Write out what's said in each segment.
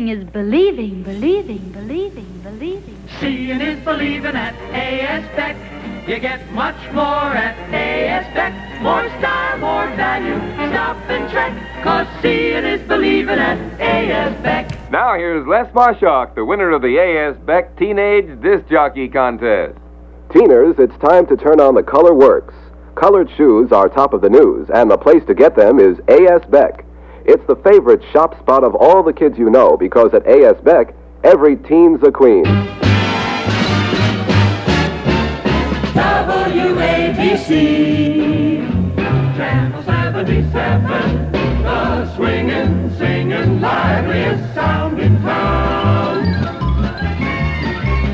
Seeing is believing, believing, believing, believing. Seeing is believing at A.S. Beck. You get much more at A.S. Beck. More style, more value. Stop and check, 'cause seeing is believing at A.S. Beck. Now here's Les Marshak, the winner of the A.S. Beck Teenage Disc Jockey Contest. Teeners, it's time to turn on the Color Works. Colored shoes are top of the news, and the place to get them is A.S. Beck. It's the favorite shop spot of all the kids you know, because at A.S. Beck, every teen's a queen. WABC, Channel 77, the swinging, singing, liveliest sound in town.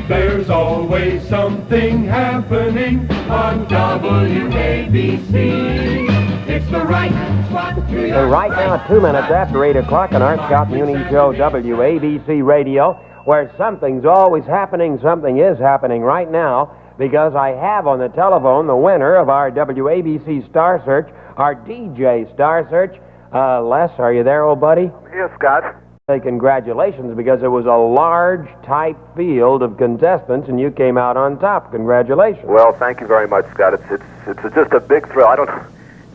There's always something happening on WABC. It's the right spot to your And right now, 2 minutes after 8 o'clock on our Scott Muni Show, WABC Radio, where something's always happening, something is happening right now, because I have on the telephone the winner of our WABC Star Search, our DJ Star Search. Les, are you there, old buddy? Yes, Scott. Hey, congratulations, because it was a large, tight field of contestants, and you came out on top. Congratulations. Well, thank you very much, Scott. It's just a big thrill.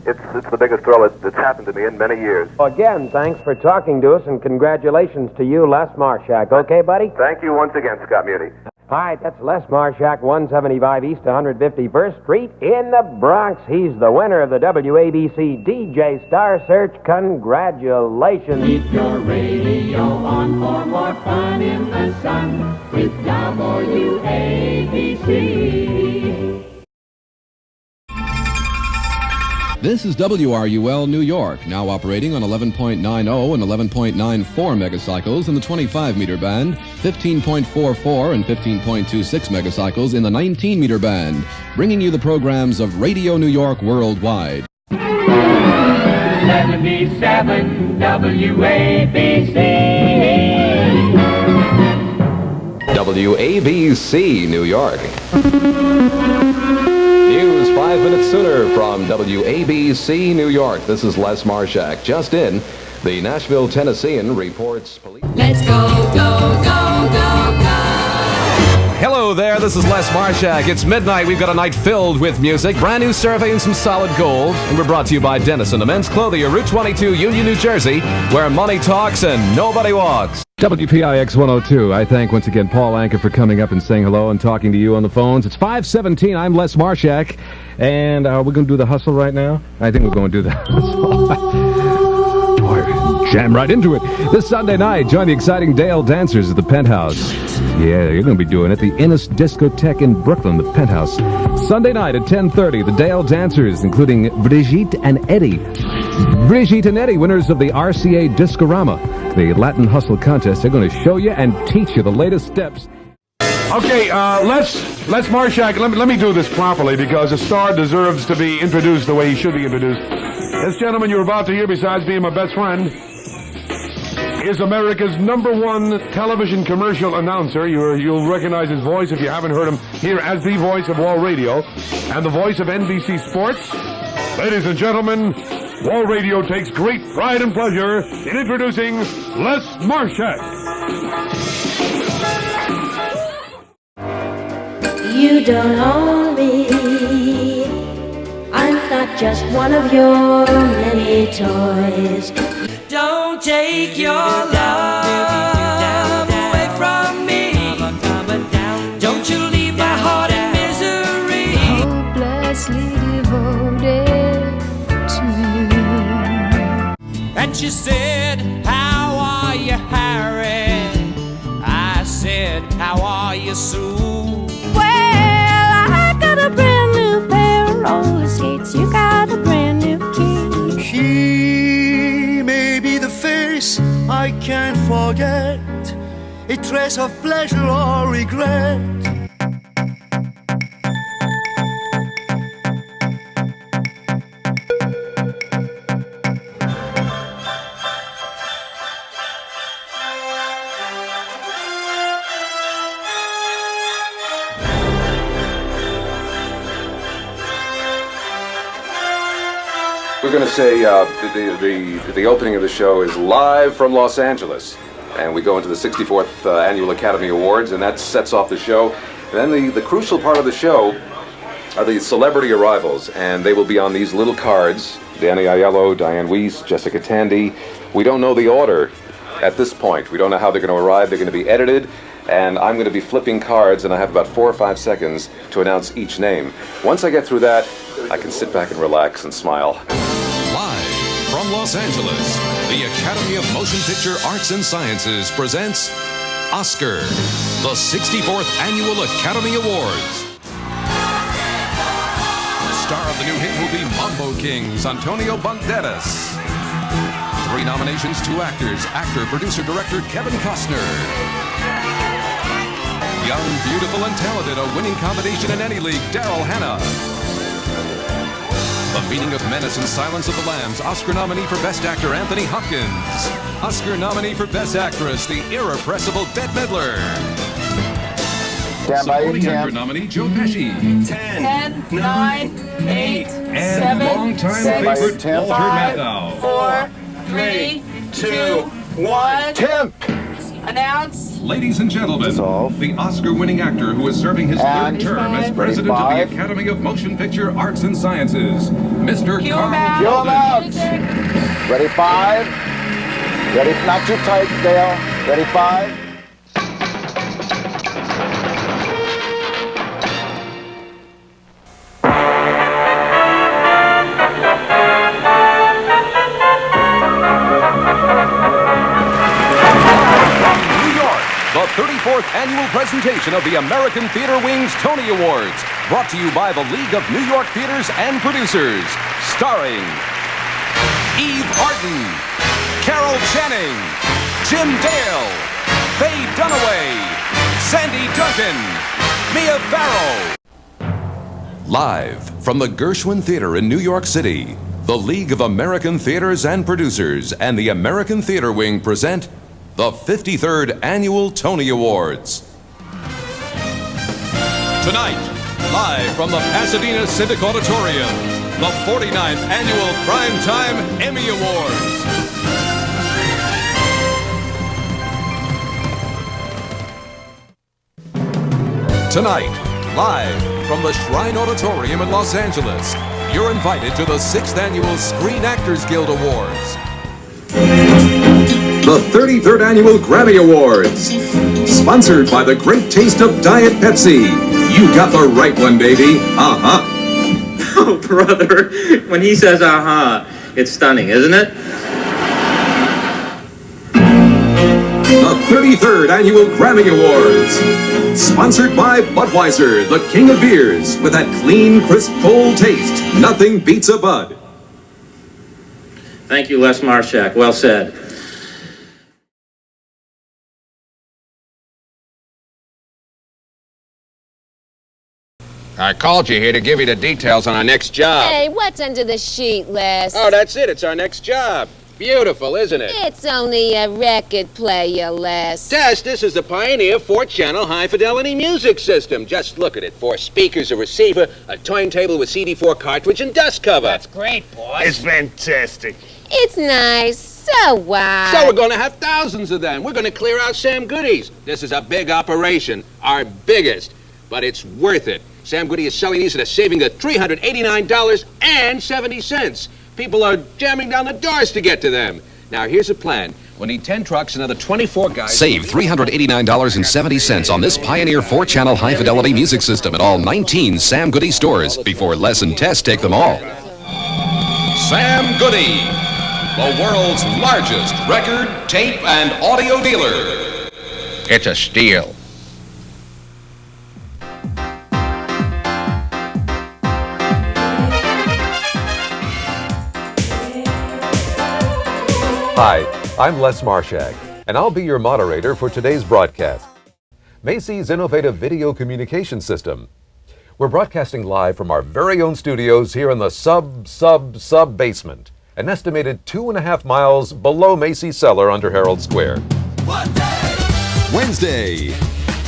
It's the biggest thrill that's happened to me in many years. Again, thanks for talking to us, and congratulations to you, Les Marshak. Okay, buddy? Thank you once again, Scott Muni. All right, that's Les Marshak, 175 East 151st Street in the Bronx. He's the winner of the WABC DJ Star Search. Congratulations. Keep your radio on for more fun in the sun with WABC. This is WRUL New York, now operating on 11.90 and 11.94 megacycles in the 25-meter band, 15.44 and 15.26 megacycles in the 19-meter band, bringing you the programs of Radio New York worldwide. 77 WABC. WABC New York. News 5 minutes sooner from WABC New York. This is Les Marshak. Just in, the Nashville Tennessean reports police. Let's go, go, go, go, go. Hello there, this is Les Marshak. It's midnight. We've got a night filled with music, brand new survey and some solid gold. And we're brought to you by Dennison, the men's clothier, Route 22, Union, New Jersey, where money talks and nobody walks. WPIX 102. I thank once again Paul Anka for coming up and saying hello and talking to you on the phones. It's 5:17. I'm Les Marshak. And we're going to do the hustle right now? I think we're going to do the hustle. Boy, jam right into it. This Sunday night, join the exciting Dale Dancers at the Penthouse. Yeah, you're going to be doing it. The Innis Discotheque in Brooklyn, the Penthouse. Sunday night at 10:30, the Dale Dancers, including Brigitte and Eddie. Brigitte and Eddie, winners of the RCA Discorama, the Latin Hustle Contest. They're going to show you and teach you the latest steps. Okay, Les Marshak, let me do this properly, because a star deserves to be introduced the way he should be introduced. This gentleman you're about to hear, besides being my best friend, is America's #1 television commercial announcer. You'll recognize his voice if you haven't heard him here as the voice of Wall Radio and the voice of NBC Sports. Ladies and gentlemen, Wall Radio takes great pride and pleasure in introducing Les Marshak. You don't own me. I'm not just one of your many toys. Don't take your love away from me. Don't you leave my heart in misery. Hopelessly devoted to you. And she said, how are you, Harry? I said, how are you, Sue? Well, I got a brand new pair of roller skates. You got a brand new key. She may be the face I can't forget, a trace of pleasure or regret. We're going to say the opening of the show is live from Los Angeles. and we go into the 64th Annual Academy Awards, and that sets off the show. And then the crucial part of the show are the celebrity arrivals, and they will be on these little cards. Danny Aiello, Diane Weiss, Jessica Tandy. We don't know the order at this point. We don't know how they're going to arrive. They're going to be edited, and I'm going to be flipping cards, and I have about 4 or 5 seconds to announce each name. Once I get through that, I can sit back and relax and smile. Live from Los Angeles, the Academy of Motion Picture Arts and Sciences presents Oscar, the 64th Annual Academy Awards. Star of the new hit movie Mambo Kings, Antonio Banderas. 3 nominations, 2 actors, actor, producer, director Kevin Costner. Young, beautiful, and talented, a winning combination in any league, Daryl Hannah. The Meaning of Menace and Silence of the Lambs, Oscar nominee for Best Actor Anthony Hopkins. Oscar nominee for Best Actress, the irrepressible Bette Midler. Supporting actor nominee Joe Pesci. 10, 9, 8, And 7, longtime 6, favorite Walter 5, Matthau. 4, 3, 2, 1. Tim! Announce. Ladies and gentlemen, the Oscar-winning actor who is serving his third term as president of the Academy of Motion Picture Arts and Sciences, Mr. Carl Walden. Ready, 5. Ready, not too tight, Dale. Ready, 5. The 34th annual presentation of the American Theater Wing's Tony Awards, brought to you by the League of New York Theaters and Producers, starring Eve Arden, Carol Channing, Jim Dale, Faye Dunaway, Sandy Duncan, Mia Farrow. Live from the Gershwin Theater in New York City, the League of American Theaters and Producers and the American Theater Wing present the 53rd Annual Tony Awards. Tonight, live from the Pasadena Civic Auditorium, the 49th Annual Primetime Emmy Awards. Tonight, live from the Shrine Auditorium in Los Angeles, you're invited to the 6th Annual Screen Actors Guild Awards. The 33rd Annual Grammy Awards, sponsored by the great taste of Diet Pepsi. You got the right one, baby. Uh-huh. Oh, brother, when he says uh-huh, it's stunning, isn't it? The 33rd Annual Grammy Awards, sponsored by Budweiser, the king of beers, with that clean, crisp, cold taste. Nothing beats a Bud. Thank you, Les Marshak. Well said. I called you here to give you the details on our next job. Hey, what's under the sheet, Les? Oh, that's it. It's our next job. Beautiful, isn't it? It's only a record player, Les. Tess, this is the Pioneer 4-channel high-fidelity music system. Just look at it. 4 speakers, a receiver, a turntable with CD4 cartridge, and dust cover. That's great, boss. It's fantastic. It's nice. So what? So we're going to have thousands of them. We're going to clear out Sam Goody's. This is a big operation, our biggest, but it's worth it. Sam Goody is selling these at a saving of $389.70. People are jamming down the doors to get to them. Now, here's a plan. We'll need 10 trucks, another 24 guys. Save $389.70 on this Pioneer 4-channel high-fidelity music system at all 19 Sam Goody stores before Les and Tess take them all. Sam Goody, the world's largest record, tape, and audio dealer. It's a steal. Hi, I'm Les Marshak, and I'll be your moderator for today's broadcast. Macy's innovative video communication system. We're broadcasting live from our very own studios here in the sub basement, an estimated 2.5 miles below Macy's cellar under Herald Square. Wednesday,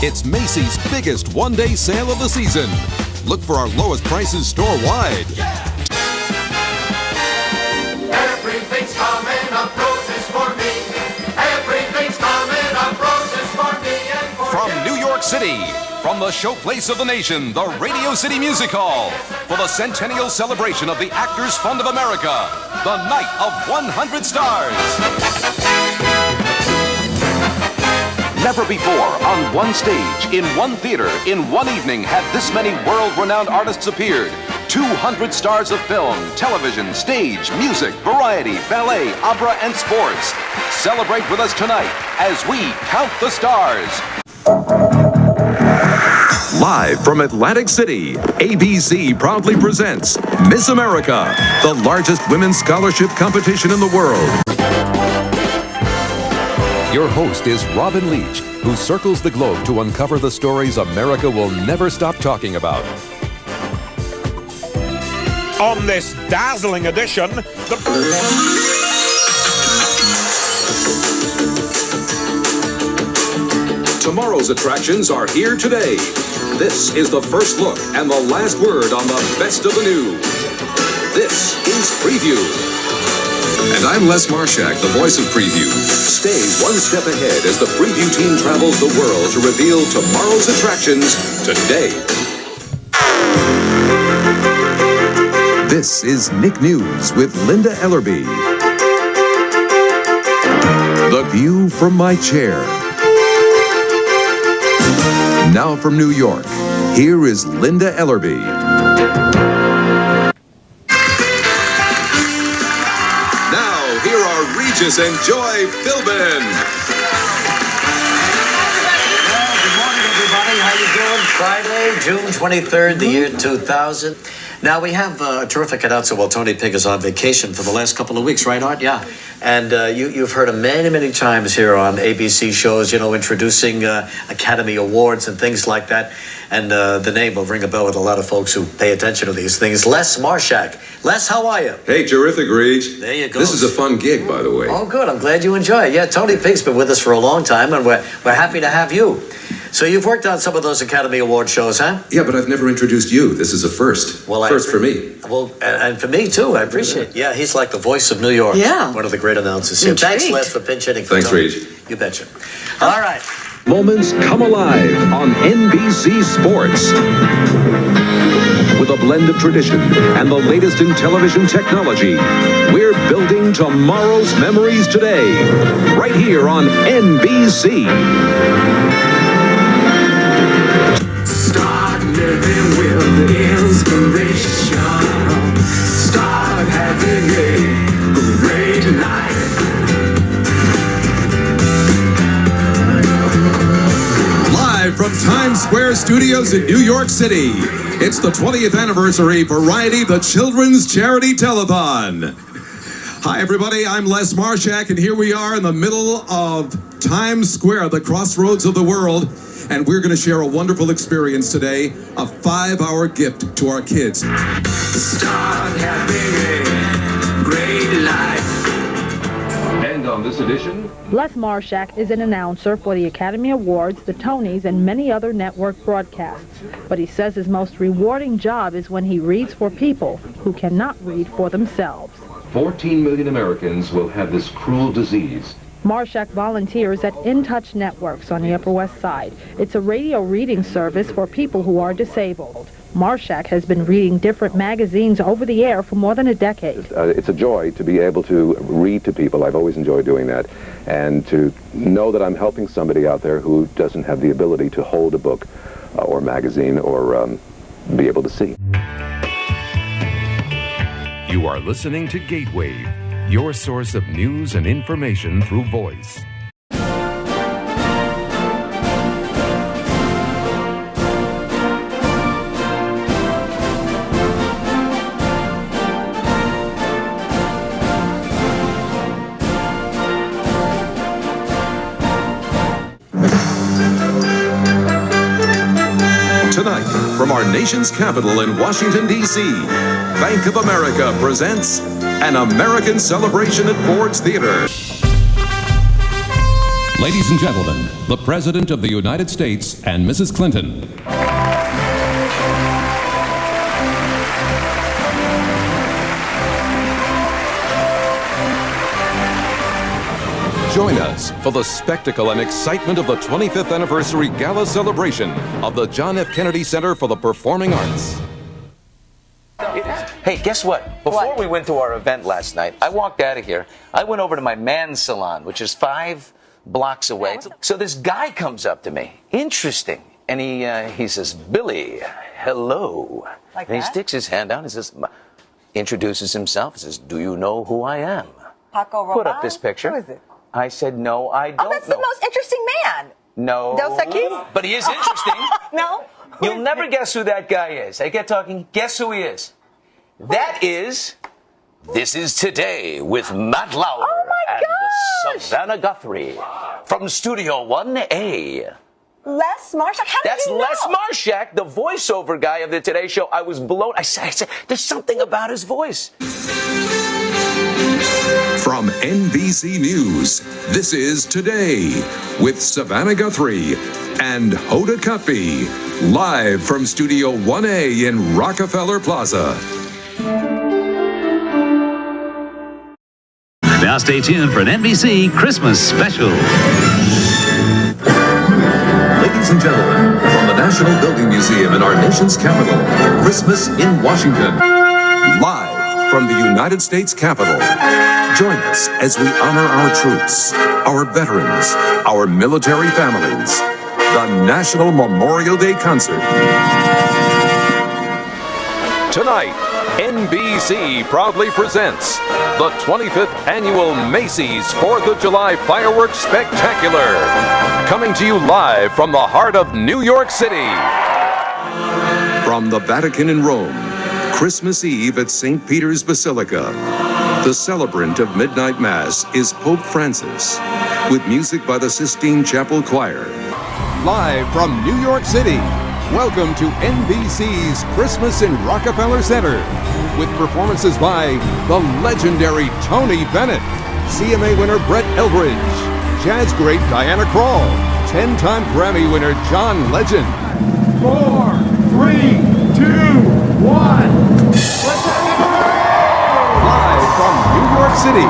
it's Macy's biggest one-day sale of the season. Look for our lowest prices store-wide. Everything's coming up roses for me. Everything's coming From the showplace of the nation, the Radio City Music Hall, for the centennial celebration of the Actors Fund of America, the Night of 100 Stars. Never before, on one stage, in one theater, in one evening, have this many world-renowned artists appeared. 200 stars of film, television, stage, music, variety, ballet, opera, and sports. Celebrate with us tonight as we count the stars. Live from Atlantic City, ABC proudly presents Miss America, the largest women's scholarship competition in the world. Your host is Robin Leach, who circles the globe to uncover the stories America will never stop talking about. On this dazzling edition, Tomorrow's attractions are here today. This is the first look and the last word on the best of the news. This is Preview. And I'm Les Marshak, the voice of Preview. Stay one step ahead as the Preview team travels the world to reveal tomorrow's attractions today. This is Nick News with Linda Ellerby. The view from my chair. Now from New York, here is Linda Ellerby. Now, here are Regis and Joy Philbin. Well, good morning, everybody. How you doing? Friday, June 23rd, the year 2000. Now, we have a terrific announcer while Tony Pig is on vacation for the last couple of weeks, right, Art? Yeah. And you've heard him many, many times here on ABC shows, you know, introducing Academy Awards and things like that. And the name will ring a bell with a lot of folks who pay attention to these things. Les Marshak. Les, how are you? Hey, terrific, Reg. There you go. This is a fun gig, by the way. Oh, good. I'm glad you enjoy it. Yeah, Tony Pig's been with us for a long time, and we're happy to have you. So you've worked on some of those Academy Award shows, huh? Yeah, but I've never introduced you. This is a first. Well, first for me. Well, and for me, too. I appreciate it. Yeah, he's like the voice of New York. Yeah. One of the great announcers here. Thanks, Les, for pinch hitting for Thanks, Tony. Reg. You betcha. All right. Moments come alive on NBC Sports. With a blend of tradition and the latest in television technology, we're building tomorrow's memories today, right here on NBC. Start living with inspiration. Start having a great life. Live from Times Square Studios in New York City, it's the 20th anniversary Variety the Children's Charity Telethon. Hi, everybody. I'm Les Marshak, and here we are in the middle of Times Square, the crossroads of the world. And we're going to share a wonderful experience today, a 5-hour gift to our kids. Start having a great life. And on this edition, Les Marshak is an announcer for the Academy Awards, the Tonys, and many other network broadcasts. But he says his most rewarding job is when he reads for people who cannot read for themselves. 14 million Americans will have this cruel disease. Marshak volunteers at In Touch Networks on the Upper West Side. It's a radio reading service for people who are disabled. Marshak has been reading different magazines over the air for more than a decade. It's a joy to be able to read to people. I've always enjoyed doing that. And to know that I'm helping somebody out there who doesn't have the ability to hold a book or magazine or be able to see. You are listening to Gateway, your source of news and information through voice. Tonight, from our nation's capital in Washington, D.C., Bank of America presents an American celebration at Ford's Theater. Ladies and gentlemen, the President of the United States and Mrs. Clinton. Join us for the spectacle and excitement of the 25th anniversary gala celebration of the John F. Kennedy Center for the Performing Arts. Hey, guess what? Before we went to our event last night, I walked out of here. I went over to my man's salon, which is 5 blocks away. So this guy comes up to me. Interesting. And he says, Billy, hello. Like and he that? sticks his hand out and says, introduces himself. He says, do you know who I am? Paco Rabanne? Put up this picture. Who is it? I said, no, I don't Oh, that's know. the most interesting man. No. Dos Equis? But he is interesting. No. You'll never guess who that guy is. I get talking, guess who he is? That is This Is Today with Matt Lauer and Savannah Guthrie from Studio 1A. Les Marshak? How did That's you know? Les Marshak, the voiceover guy of the Today Show. I was blown. I said, there's something about his voice. From NBC News, this is Today with Savannah Guthrie and Hoda Kotb, live from Studio 1A in Rockefeller Plaza. Now stay tuned for an NBC Christmas special. Ladies and gentlemen, from the National Building Museum in our nation's capital, Christmas in Washington. Live from the United States Capitol. Join us as we honor our troops, our veterans, our military families. The National Memorial Day Concert. Tonight, NBC proudly presents the 25th Annual Macy's 4th of July Fireworks Spectacular. Coming to you live from the heart of New York City. From the Vatican in Rome, Christmas Eve at St. Peter's Basilica. The celebrant of Midnight Mass is Pope Francis, with music by the Sistine Chapel Choir. Live from New York City, welcome to NBC's Christmas in Rockefeller Center, with performances by the legendary Tony Bennett, CMA winner Brett Eldridge, jazz great Diana Krall, 10-time Grammy winner John Legend. 4, 3, 2, 1. Live from New York City,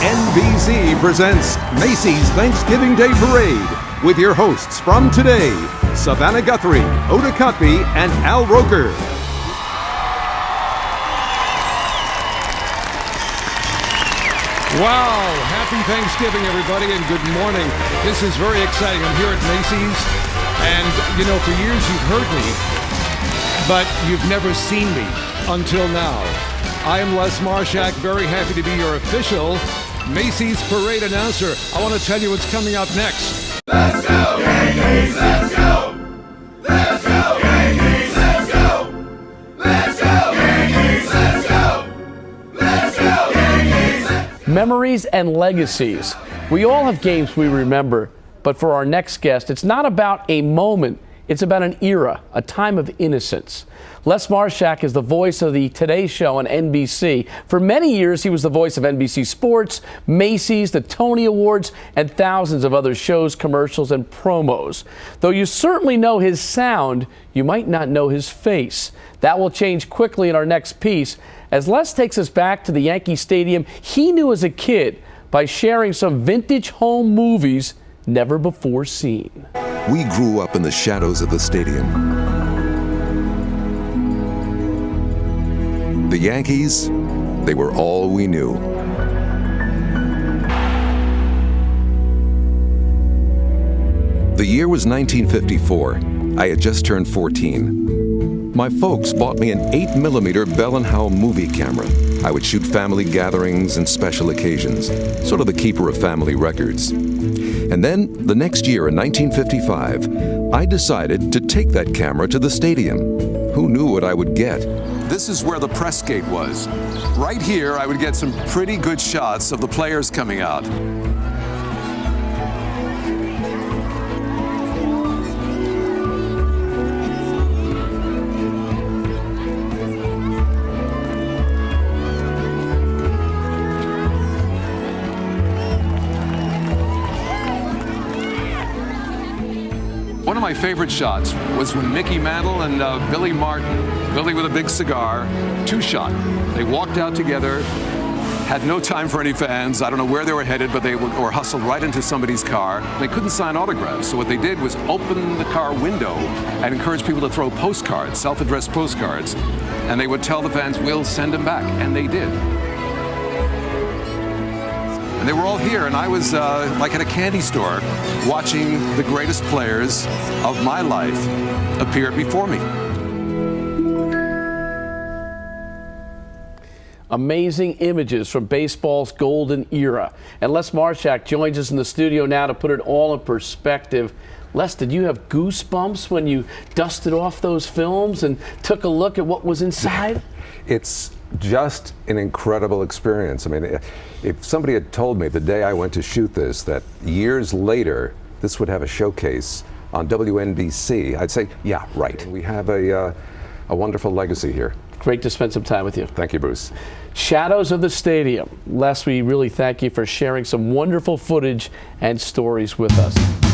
NBC presents Macy's Thanksgiving Day Parade with your hosts from today, Savannah Guthrie, Hoda Kotb, and Al Roker. Wow, happy Thanksgiving, everybody, and good morning. This is very exciting. I'm here at Macy's, and, you know, for years you've heard me, but you've never seen me until now. I am Les Marshak, very happy to be your official Macy's parade announcer. I want to tell you what's coming up next. Let's go, Yankees, let's go. Let's go, Yankees, let's go. Let's go, Yankees, let's go. Let's go, Yankees. Memories and legacies. We all have games we remember, but for our next guest, it's not about a moment, it's about an era, a time of innocence. Les Marshak is the voice of the Today Show on NBC. For many years, he was the voice of NBC Sports, Macy's, the Tony Awards, and thousands of other shows, commercials, and promos. Though you certainly know his sound, you might not know his face. That will change quickly in our next piece, as Les takes us back to the Yankee Stadium he knew as a kid by sharing some vintage home movies never before seen. We grew up in the shadows of the stadium. The Yankees, they were all we knew. The year was 1954. I had just turned 14. My folks bought me an 8mm Bell & Howell movie camera. I would shoot family gatherings and special occasions, sort of the keeper of family records. And then, the next year in 1955, I decided to take that camera to the stadium. Who knew what I would get? This is where the press gate was. Right here, I would get some pretty good shots of the players coming out. One of my favorite shots was when Mickey Mantle and Billy Martin, Billy with a big cigar, two-shot. They walked out together, had no time for any fans. I don't know where they were headed, but they were hustled right into somebody's car. They couldn't sign autographs, so what they did was open the car window and encourage people to throw postcards, self-addressed postcards. And they would tell the fans, we'll send them back, and they did. And they were all here, and I was like at a candy store watching the greatest players of my life appear before me. Amazing images from baseball's golden era. And Les Marshak joins us in the studio now to put it all in perspective. Les, did you have goosebumps when you dusted off those films and took a look at what was inside? It's just an incredible experience. I mean, if somebody had told me the day I went to shoot this that years later this would have a showcase on WNBC, I'd say, yeah, right. We have a wonderful legacy here. Great to spend some time with you. Thank you, Bruce. Shadows of the Stadium. Les, we really thank you for sharing some wonderful footage and stories with us.